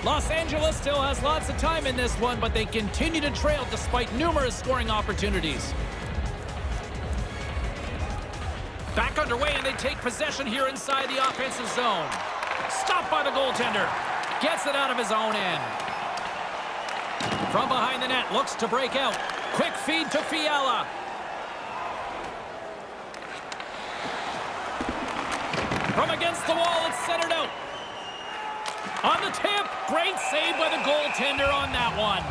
Los Angeles still has lots of time in this one, but they continue to trail despite numerous scoring opportunities. Back underway, and they take possession here inside the offensive zone. Stopped by the goaltender. Gets it out of his own end. From behind the net, looks to break out. Quick feed to Fiala. From against the wall, it's centered out. On the tip, great save by the goaltender on that one.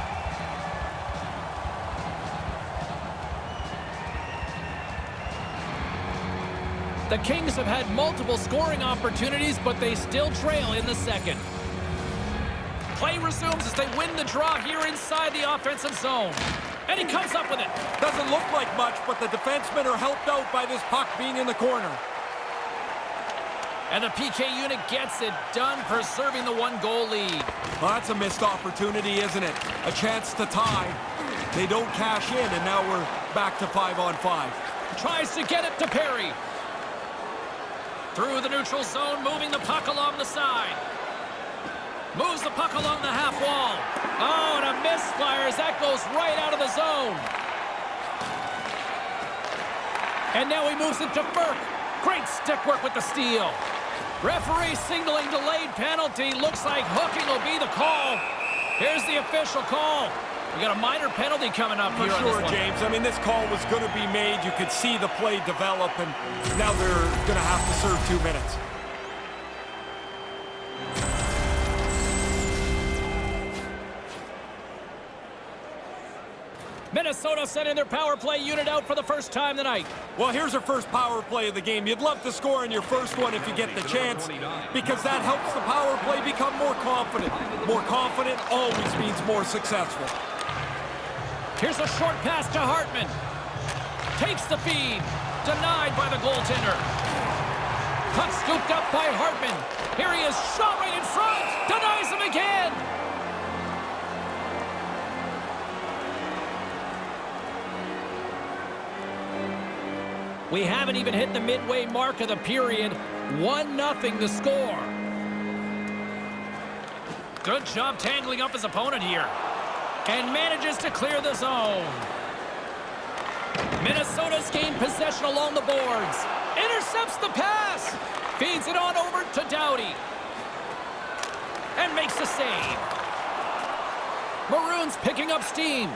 The Kings have had multiple scoring opportunities, but they still trail in the second. Play resumes as they win the draw here inside the offensive zone. And he comes up with it. Doesn't look like much, but the defensemen are helped out by this puck being in the corner. And the PK unit gets it done, preserving the one-goal lead. Well, that's a missed opportunity, isn't it? A chance to tie. They don't cash in, and now we're back to 5-on-5. Tries to get it to Perry. Through the neutral zone, moving the puck along the side. Moves the puck along the half wall. Oh, and a misfire as that goes right out of the zone. And now he moves it to Burke. Great stick work with the steal. Referee signaling delayed penalty. Looks like hooking will be the call. Here's the official call. We got a minor penalty coming up here on this one. James. I mean, this call was going to be made. You could see the play develop, and now they're going to have to serve 2 minutes. Minnesota sending their power play unit out for the first time tonight. Well, here's our first power play of the game. You'd love to score in your first one if you get the chance, because that helps the power play become more confident. More confident always means more successful. Here's a short pass to Hartman. Takes the feed. Denied by the goaltender. Puck scooped up by Hartman. Here he is, shot right in front. Denies him again. We haven't even hit the midway mark of the period. 1-0 the score. Good job tangling up his opponent here. And manages to clear the zone. Minnesota's gained possession along the boards. Intercepts the pass. Feeds it on over to Doughty. And makes the save. Maroons picking up steam.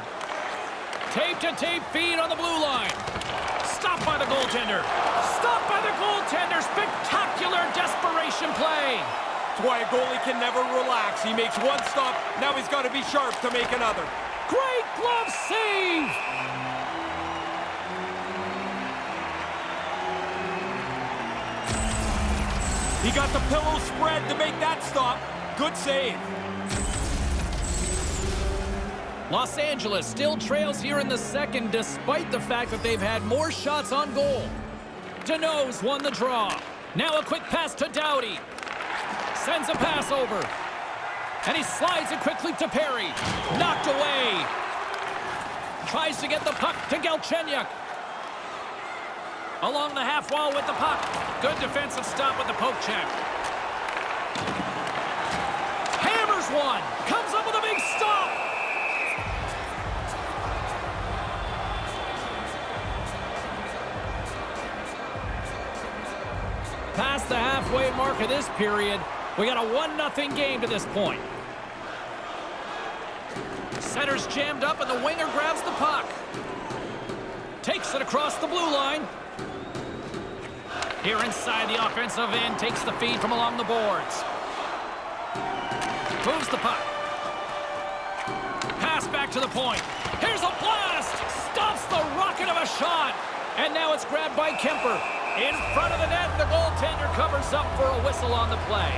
Tape-to-tape feed on the blue line. Stopped by the goaltender. Stopped by the goaltender. Spectacular desperation play. That's why a goalie can never relax. He makes one stop. Now he's got to be sharp to make another. Great glove save. He got the pillow spread to make that stop. Good save. Los Angeles still trails here in the second, despite the fact that they've had more shots on goal. Deneau's won the draw. Now a quick pass to Doughty. Sends a pass over. And he slides it quickly to Perry. Knocked away. Tries to get the puck to Galchenyuk. Along the half wall with the puck. Good defensive stop with the poke check. Hammers one. Comes up with a big stop. Past the halfway mark of this period, we got a 1-0 game to this point. Center's jammed up and the winger grabs the puck. Takes it across the blue line. Here inside the offensive end, takes the feed from along the boards. Moves the puck. Pass back to the point. Here's a blast! Stops the rocket of a shot! And now it's grabbed by Kemper. In front of the net, the goaltender covers up for a whistle on the play.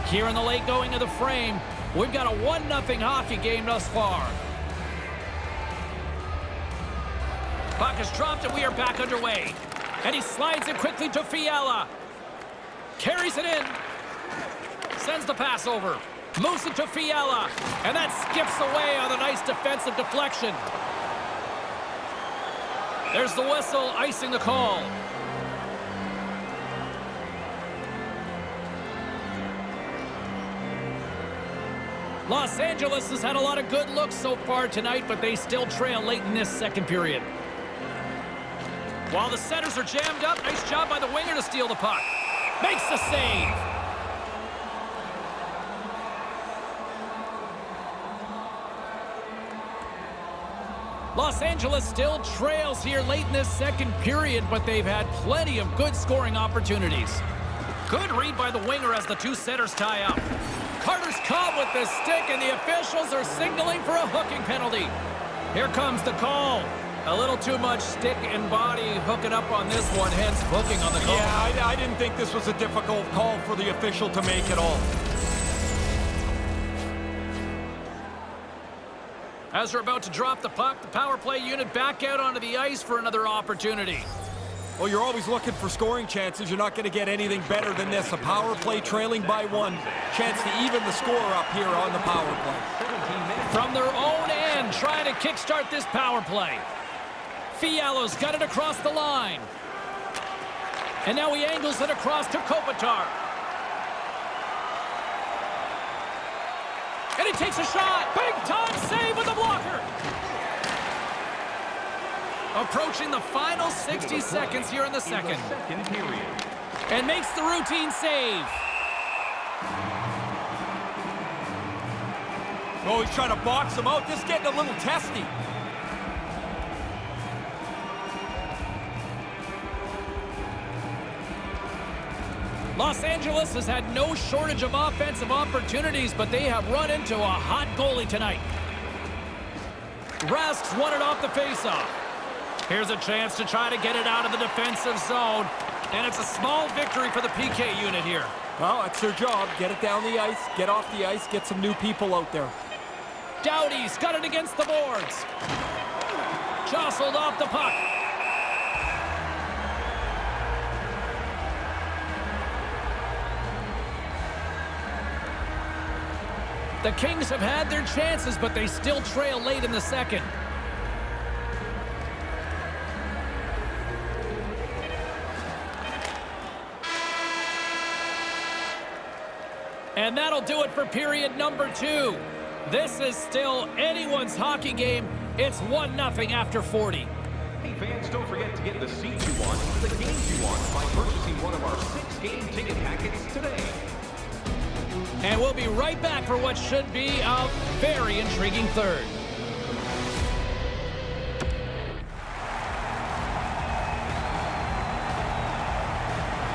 Here in the late going of the frame, we've got a 1-0 hockey game thus far. Puck is dropped and we are back underway. And he slides it quickly to Fiala. Carries it in. Sends the pass over. Moves it to Fiala. And that skips away on a nice defensive deflection. There's the whistle, icing the call. Los Angeles has had a lot of good looks so far tonight, but they still trail late in this second period. While the centers are jammed up, nice job by the winger to steal the puck. Makes the save. Los Angeles still trails here late in this second period, but they've had plenty of good scoring opportunities. Good read by the winger as the two centers tie up. Carter's caught with the stick, and the officials are signaling for a hooking penalty. Here comes the call. A little too much stick and body hooking up on this one, hence booking on the call. Yeah, I didn't think this was a difficult call for the official to make at all. As they're about to drop the puck, the power play unit back out onto the ice for another opportunity. Well, you're always looking for scoring chances. You're not going to get anything better than this. A power play trailing by one. Chance to even the score up here on the power play. From their own end, trying to kickstart this power play. Fialo's got it across the line. And now he angles it across to Kopitar. And he takes a shot. Big time save with the blocker. Approaching the final 60 seconds here in the second. And makes the routine save. Oh, he's trying to box him out. This is getting a little testy. Los Angeles has had no shortage of offensive opportunities, but they have run into a hot goalie tonight. Rask's won it off the faceoff. Here's a chance to try to get it out of the defensive zone, and it's a small victory for the PK unit here. Well, that's their job. Get it down the ice, get off the ice, get some new people out there. Doughty's got it against the boards. Jostled off the puck. The Kings have had their chances, but they still trail late in the second. And that'll do it for period number 2. This is still anyone's hockey game. It's 1-0 after 40. Hey fans, don't forget to get the seats you want, the games you want by purchasing one of our 6-game ticket packets today. And we'll be right back for what should be a very intriguing third.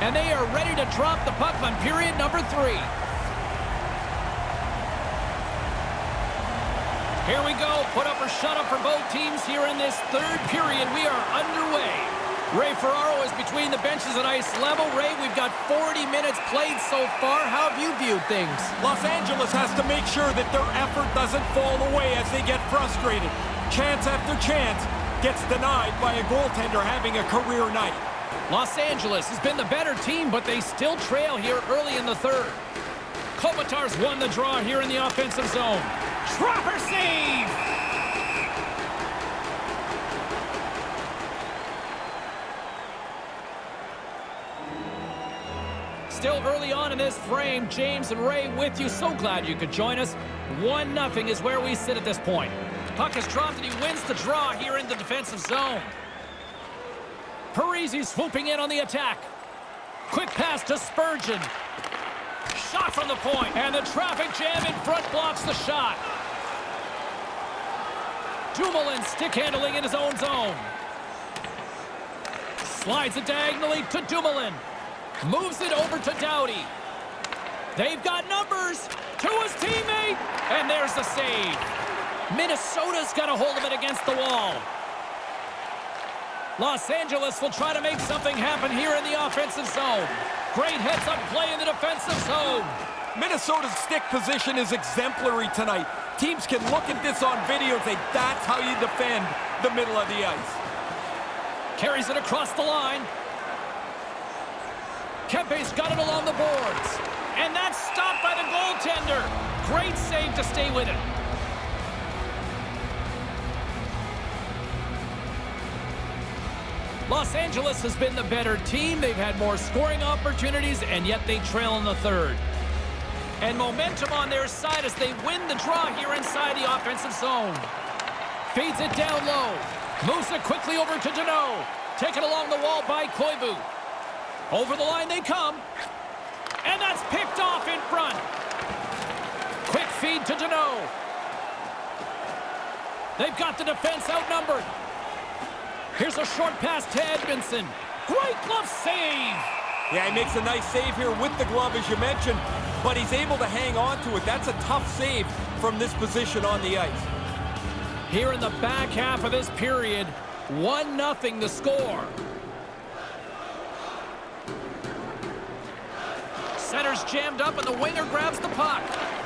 And they are ready to drop the puck on period number 3. Here we go. Put up or shut up for both teams here in this third period. We are underway. Ray Ferraro is between the benches at ice level. Ray, we've got 40 minutes played so far. How have you viewed things? Los Angeles has to make sure that their effort doesn't fall away as they get frustrated. Chance after chance gets denied by a goaltender having a career night. Los Angeles has been the better team, but they still trail here early in the third. Kopitar's won the draw here in the offensive zone. Trapper save! Still early on in this frame, James and Ray with you. So glad you could join us. 1-0 is where we sit at this point. Puck is dropped and he wins the draw here in the defensive zone. Parisi swooping in on the attack. Quick pass to Spurgeon. Shot from the point, and the traffic jam in front blocks the shot. Dumoulin stick handling in his own zone. Slides it diagonally to Dumoulin. Moves it over to Doughty. They've got numbers to his teammate, and there's the save. Minnesota's got a hold of it against the wall. Los Angeles will try to make something happen here in the offensive zone. Great heads-up play in the defensive zone. Minnesota's stick position is exemplary tonight. Teams can look at this on video and say, that's how you defend the middle of the ice. Carries it across the line. Kempe's got it along the boards. And that's stopped by the goaltender. Great save to stay with it. Los Angeles has been the better team. They've had more scoring opportunities, and yet they trail in the third. And momentum on their side as they win the draw here inside the offensive zone. Feeds it down low. Moves it quickly over to Deneau. Taken along the wall by Koivu. Over the line they come. And that's picked off in front. Quick feed to Deneau. They've got the defense outnumbered. Here's a short pass to Edmondson. Great glove save. Yeah, he makes a nice save here with the glove, as you mentioned, but he's able to hang on to it. That's a tough save from this position on the ice. Here in the back half of this period, 1-0 the score. Center's jammed up and the winger grabs the puck.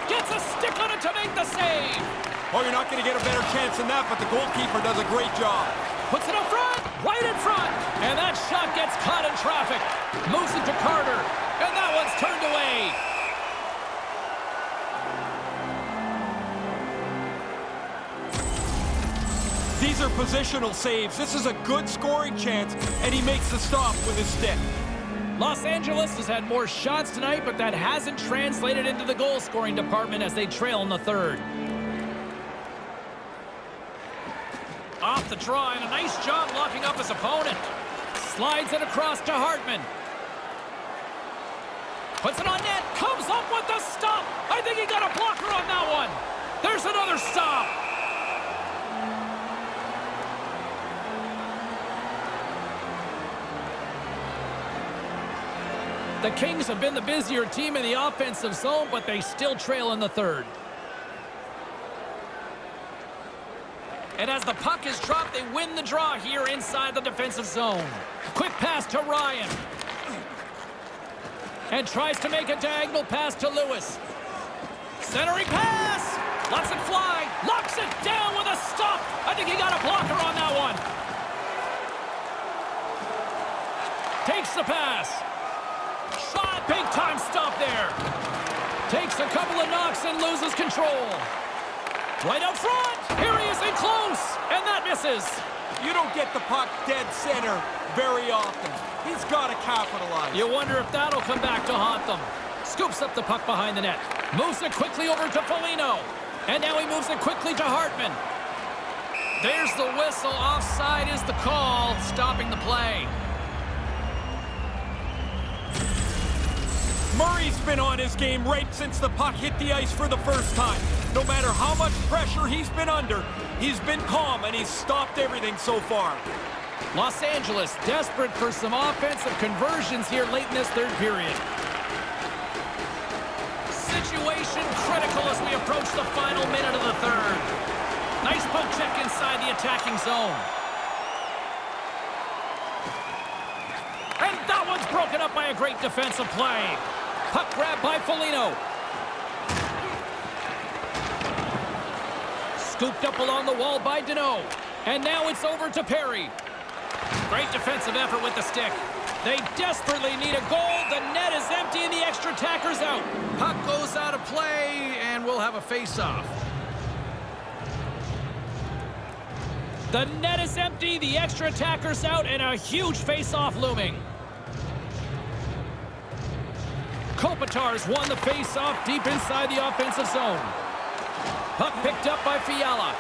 Gets a stick on it to make the save. Oh, you're not going to get a better chance than that, but the goalkeeper does a great job. Puts it up front, right in front. And that shot gets caught in traffic. Moves it to Carter, and that one's turned away. These are positional saves. This is a good scoring chance, and he makes the stop with his stick. Los Angeles has had more shots tonight, but that hasn't translated into the goal-scoring department as they trail in the third. Off the draw, and a nice job locking up his opponent. Slides it across to Hartman. Puts it on net, comes up with the stop. I think he got a blocker on that one. There's another stop. The Kings have been the busier team in the offensive zone, but they still trail in the third. And as the puck is dropped, they win the draw here inside the defensive zone. Quick pass to Ryan. And tries to make a diagonal pass to Lewis. Centering pass! Lets it fly. Locks it down with a stop. I think he got a blocker on that one. Takes the pass. Shot. Big time stop there. Takes a couple of knocks and loses control. Right up front. Here he is in close. And that misses. You don't get the puck dead center very often. He's got to capitalize. You wonder if that'll come back to haunt them. Scoops up the puck behind the net. Moves it quickly over to Foligno. And now he moves it quickly to Hartman. There's the whistle. Offside is the call, stopping the play. Murray's been on his game right since the puck hit the ice for the first time. No matter how much pressure he's been under, he's been calm and he's stopped everything so far. Los Angeles desperate for some offensive conversions here late in this third period. Situation critical as we approach the final minute of the third. Nice poke check inside the attacking zone. And that one's broken up by a great defensive play. Puck grab by Foligno. Scooped up along the wall by Deneau. And now it's over to Perry. Great defensive effort with the stick. They desperately need a goal. The net is empty and the extra attacker's out. Puck goes out of play and we'll have a face-off. The net is empty, the extra attacker's out, and a huge face-off looming. Kopitar's won the face-off deep inside the offensive zone. Puck picked up by Fiala.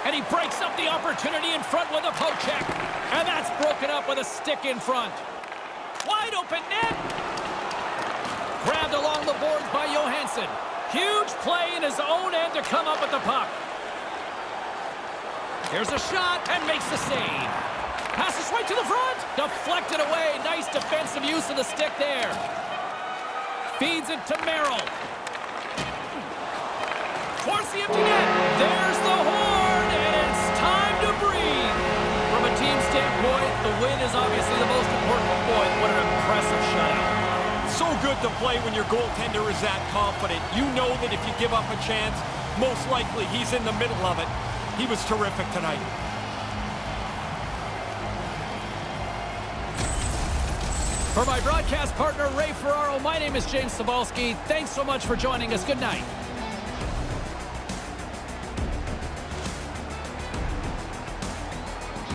And he breaks up the opportunity in front with a poke check. And that's broken up with a stick in front. Wide open net. Grabbed along the boards by Johansson. Huge play in his own end to come up with the puck. Here's a shot and makes the save. Passes right to the front. Deflected away. Nice defensive use of the stick there. Feeds it to Merrill. Towards the empty net. There's the horn, and it's time to breathe. From a team standpoint, the win is obviously the most important. Boy, what an impressive shutout. So good to play when your goaltender is that confident. You know that if you give up a chance, most likely he's in the middle of it. He was terrific tonight. For my broadcast partner, Ray Ferraro, my name is James Cebulski. Thanks so much for joining us. Good night.